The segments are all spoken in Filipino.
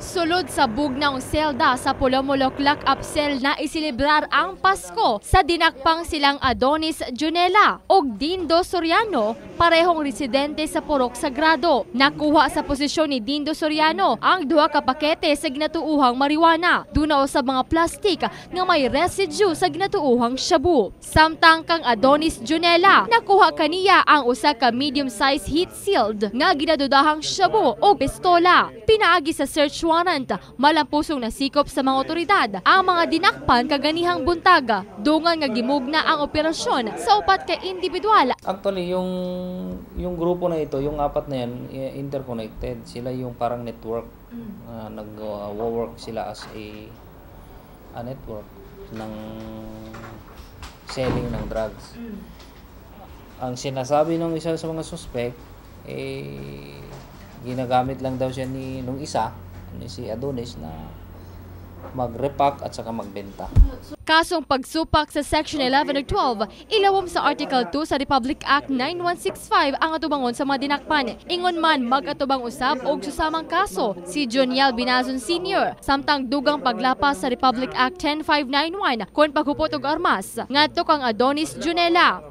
Sulod sa bugnaong selda sa Pulomolok Lock-up Cell na isilibrar ang Pasko sa dinakpang silang Adonis Junela ug Dindo Soriano, parehong residente sa Purok Sagrado. Nakuha sa posisyon ni Dindo Soriano ang 2 ka pakete sa ginatuuhang marijuana, dunaw sa mga plastik nga may residue sa ginatuuhang shabu. Samtang kang Adonis Junela, nakuha kaniya ang usa ka medium-size heat-sealed nga ginadudahang shabu o pistola. Pinaagi sa search warrant, malampusong nasikop sa mga otoridad ang mga dinakpan kaganihang buntaga, dungan nga gimugna ang operasyon sa 4 ka individual. Actually, yung grupo na ito, yung 4 na yan, interconnected. Sila yung parang network. Nag-work sila as a network ng selling ng drugs. Ang sinasabi ng isa sa mga suspect, ginagamit lang daw siya nung isa, si Adonis, na mag-repack at saka magbenta. Kasong pagsupak sa Section 11 ug 12, ilawom sa Article 2 sa Republic Act 9165 ang atubangon sa mga dinakpan. Ingon man mag-atubang usab og susamang kaso si Joniel Binazon Sr. samtang dugang paglapas sa Republic Act 10591 kon paghupot og armas ngadto kang Adonis Junela.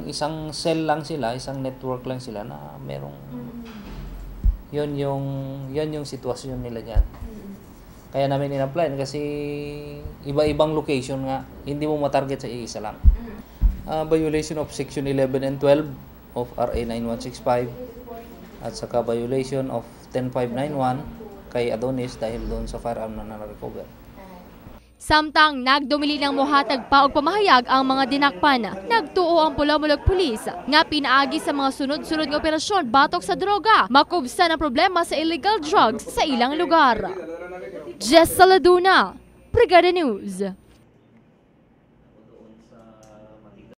Isang cell lang sila, isang network lang sila na merong yon yung sitwasyon nila diyan. Kaya namin in-apply kasi iba-ibang location nga, hindi mo matarget sa isa lang. Violation of Section 11 and 12 of RA 9165 at saka violation of 10591 kay Adonis dahil doon sa firearm na na-recover. Samtang nagdumili ng mohatag pa og pamahayag ang mga dinakpan, nagtuo ang Pulomolok Police nga pinaagi sa mga sunod-sunod nga operasyon batok sa droga, makubsan ang problema sa illegal drugs sa ilang lugar. Jess Saladuna, Brigada News.